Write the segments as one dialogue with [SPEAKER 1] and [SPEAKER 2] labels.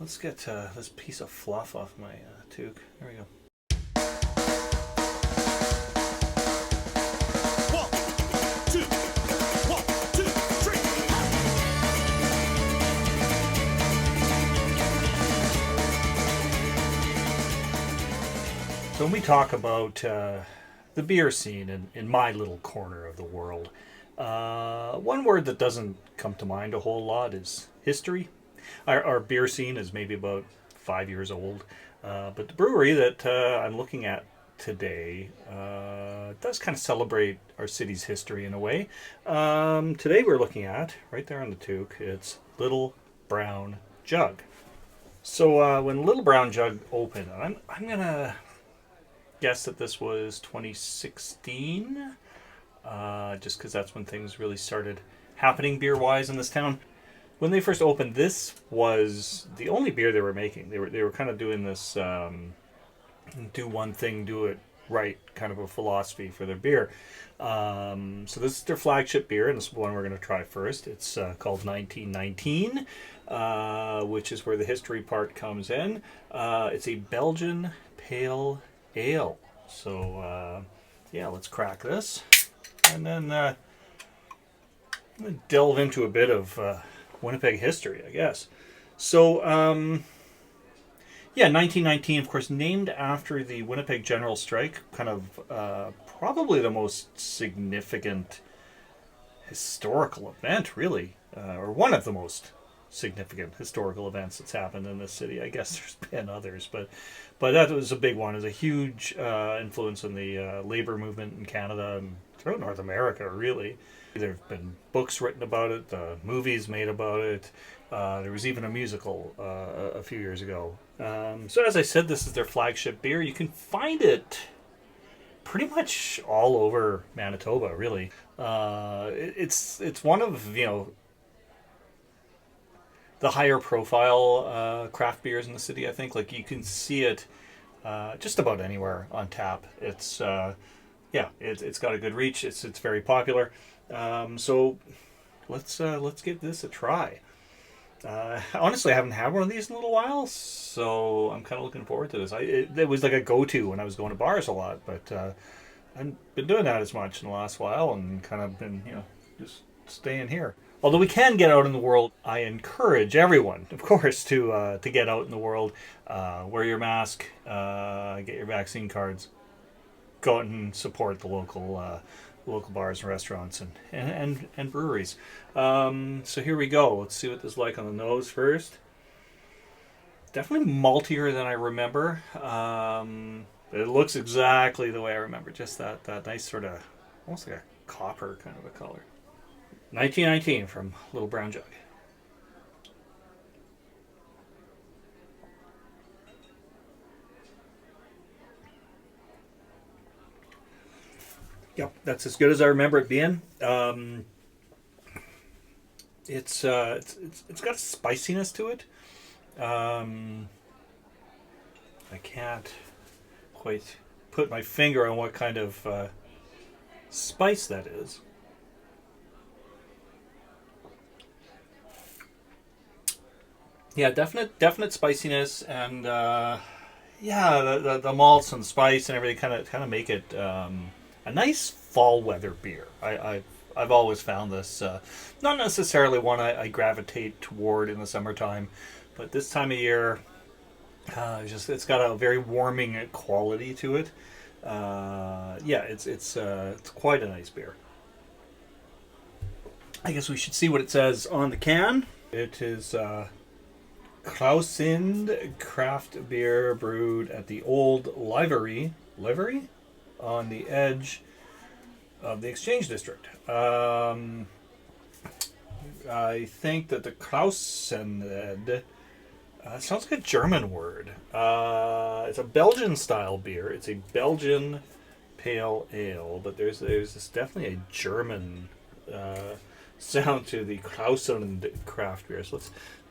[SPEAKER 1] let's get this piece of fluff off my toque. There we go.
[SPEAKER 2] One, two, one, two, three.
[SPEAKER 1] So when we talk about the beer scene in my little corner of the world, one word that doesn't come to mind a whole lot is history. Our beer scene is maybe about 5 years old, but the brewery that I'm looking at today does kind of celebrate our city's history in a way. Today we're looking at, right there on the toque, it's Little Brown Jug. So when Little Brown Jug opened, I'm going to guess that this was 2016, just because that's when things really started happening beer-wise in this town. When they first opened, this was the only beer they were making. They were kind of doing this do one thing, do it right kind of a philosophy for their beer. So this is their flagship beer, and this is one we're going to try first. It's called 1919, which is where the history part comes in. It's a Belgian Pale Ale. So yeah, let's crack this, and then delve into a bit of Winnipeg history, I guess. So, yeah, 1919, of course, named after the Winnipeg General Strike, kind of probably the most significant historical event, really, or one of the most significant historical events that's happened in this city. I guess there's been others, but that was a big one. It was a huge influence in the labor movement in Canada and throughout North America, really. There have been books written about it, movies made about it. There was even a musical a few years ago. So as I said, this is their flagship beer. You can find it pretty much all over Manitoba, really. It's one of, the higher profile craft beers in the city, I think. Like, you can see it just about anywhere on tap. It's it's got a good reach. It's very popular. So let's give this a try. Honestly, I haven't had one of these in a little while, so I'm kind of looking forward to this. It was like a go-to when I was going to bars a lot, but I haven't been doing that as much in the last while, and kind of been, just staying here. Although we can get out in the world, I encourage everyone, of course, to get out in the world, wear your mask, get your vaccine cards, go out and support the local bars and restaurants and breweries. So here we go. Let's see what this is like on the nose first. Definitely maltier than I remember. It looks exactly the way I remember. Just that nice sort of, almost like a copper kind of a color. 1919 from Little Brown Jug. Yep, that's as good as I remember it being. It's got a spiciness to it. I can't quite put my finger on what kind of spice that is. Yeah, definite spiciness, and the malts and spice and everything kind of make it a nice fall weather beer. I've always found this not necessarily one I gravitate toward in the summertime, but this time of year, it's got a very warming quality to it. It's quite a nice beer. I guess we should see what it says on the can. It is Klausind craft beer brewed at the old livery on the edge of the Exchange District. I think that the Klausind sounds like a German word. It's a Belgian style beer. It's a Belgian Pale Ale, but there's this definitely a German sound to the Klausind craft beer. So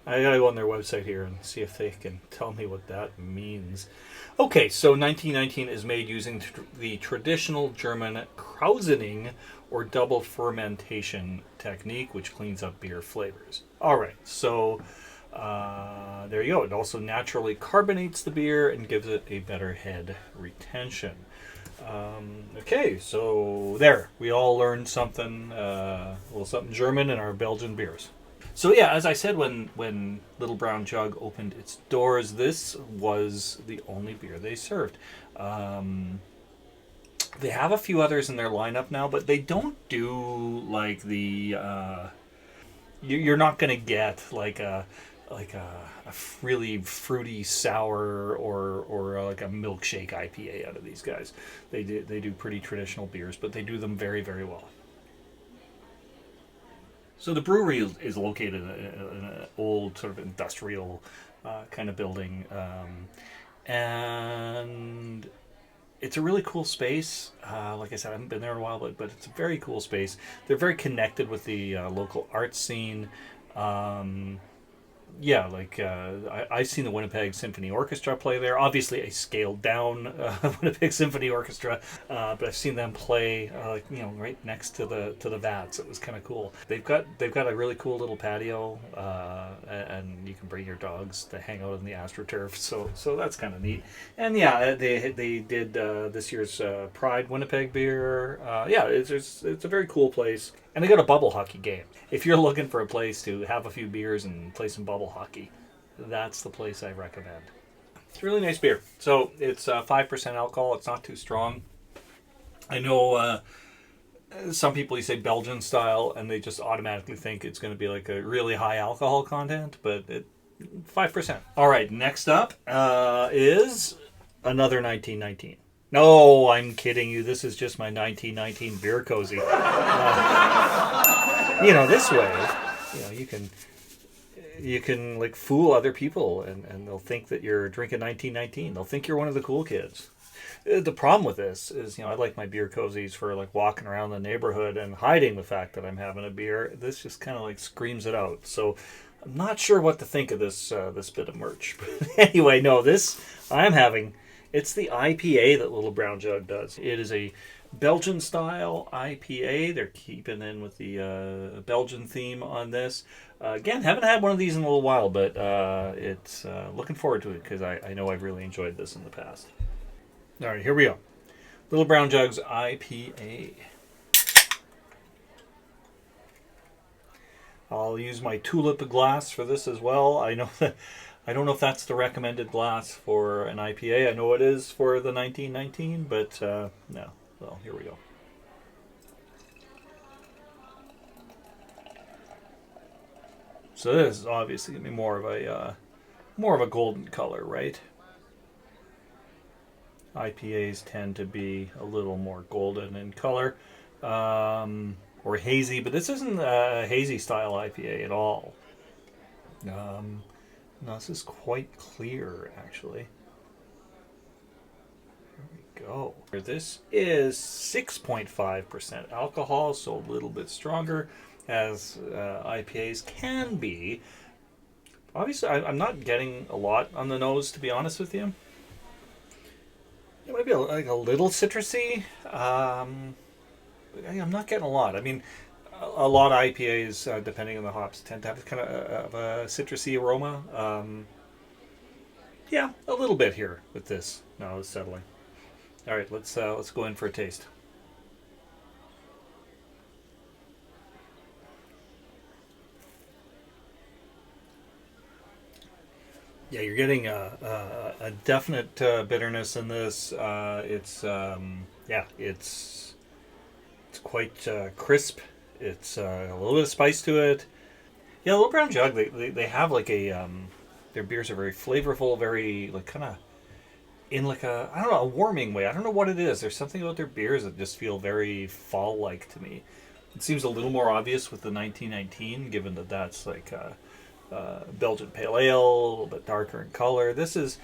[SPEAKER 1] I gotta go on their website here and see if they can tell me what that means. Okay, so 1919 is made using the traditional German krausening or double fermentation technique, which cleans up beer flavors. All right, so There you go. It also naturally carbonates the beer and gives it a better head retention. Okay, so there. We all learned something, a little something German in our Belgian beers. So yeah, as I said, when Little Brown Jug opened its doors, this was the only beer they served. They have a few others in their lineup now, but they don't do like the. You're not going to get like a really fruity sour or like a milkshake IPA out of these guys. They do pretty traditional beers, but they do them very, very well. So the brewery is located in an old sort of industrial kind of building, and it's a really cool space. Like I said, I haven't been there in a while, but it's a very cool space. They're very connected with the local art scene. Yeah, like I've seen the Winnipeg Symphony Orchestra play there. Obviously, a scaled down Winnipeg Symphony Orchestra, but I've seen them play, right next to the vats. It was kind of cool. They've got a really cool little patio, and you can bring your dogs to hang out in the AstroTurf. So that's kind of neat. And yeah, they did this year's Pride Winnipeg beer. Yeah, it's a very cool place. And they got a bubble hockey game. If you're looking for a place to have a few beers and play some bubble hockey, that's the place I recommend. It's a really nice beer. So it's 5% alcohol. It's not too strong. I know some people, you say Belgian style, and they just automatically think it's going to be like a really high alcohol content, but 5%. All right, next up is another 1919. No, I'm kidding you. This is just my 1919 beer cozy. This way, you can like fool other people, and they'll think that you're drinking 1919. They'll think you're one of the cool kids. The problem with this is, I like my beer cozies for like walking around the neighborhood and hiding the fact that I'm having a beer. This just kind of like screams it out. So I'm not sure what to think of this bit of merch. But anyway, no, this I'm having. It's the IPA that Little Brown Jug does. It is a Belgian style IPA. They're keeping in with the Belgian theme on this. Again, haven't had one of these in a little while, but it's looking forward to it because I know I've really enjoyed this in the past. All right, here we go. Little Brown Jug's IPA. I'll use my tulip glass for this as well. I don't know if that's the recommended glass for an IPA. I know it is for the 1919, but no. Well, here we go. So this is obviously going to be more of a golden color, right? IPAs tend to be a little more golden in color, or hazy, but this isn't a hazy style IPA at all. No, this is quite clear, actually. Here we go. This is 6.5% alcohol, so a little bit stronger, as IPAs can be. Obviously, I'm not getting a lot on the nose, to be honest with you. It might be like a little citrusy. I'm not getting a lot. I mean, a lot of IPAs, depending on the hops, tend to have kind of a citrusy aroma. Yeah, a little bit here with this. No, it's settling. All right, let's go in for a taste. Yeah, you're getting a definite bitterness in this. It's quite crisp. It's a little bit of spice to it. Yeah, Little Brown Jug. They have like a their beers are very flavorful, very like kind of in like a warming way. I don't know what it is. There's something about their beers that just feel very fall-like to me. It seems a little more obvious with the 1919, given that that's like Belgian Pale Ale, a little bit darker in color. This is,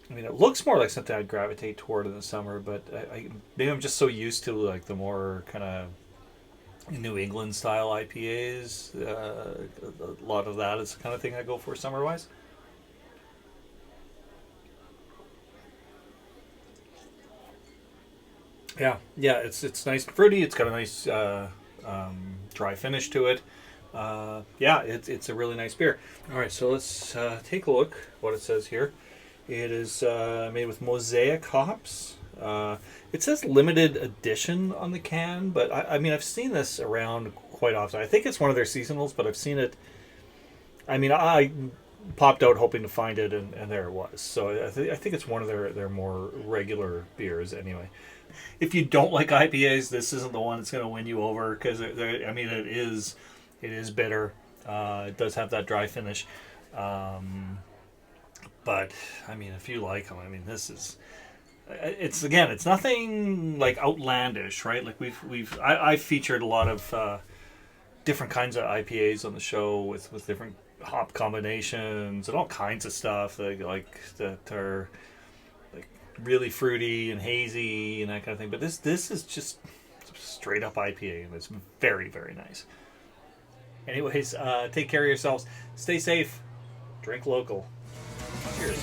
[SPEAKER 1] it looks more like something I'd gravitate toward in the summer, but maybe I'm just so used to like the more kind of New England style IPAs. A lot of that is the kind of thing I go for summer-wise. Yeah, it's nice and fruity. It's got a nice dry finish to it. Yeah, it's a really nice beer. All right, so let's take a look what it says here. It is made with mosaic hops. It says limited edition on the can, but I mean, I've seen this around quite often. I think it's one of their seasonals, but I've seen it. I mean, I popped out hoping to find it, and there it was. So I think it's one of their more regular beers anyway. If you don't like IPAs, this isn't the one that's going to win you over, because I mean, it is bitter. It does have that dry finish. But I mean, if you like them, I mean, this is. It's nothing like outlandish, right? Like I've featured a lot of different kinds of IPAs on the show with different hop combinations and all kinds of stuff that are like really fruity and hazy and that kind of thing. But this is just straight up IPA, and it's very, very nice. Anyways, take care of yourselves. Stay safe. Drink local. Cheers.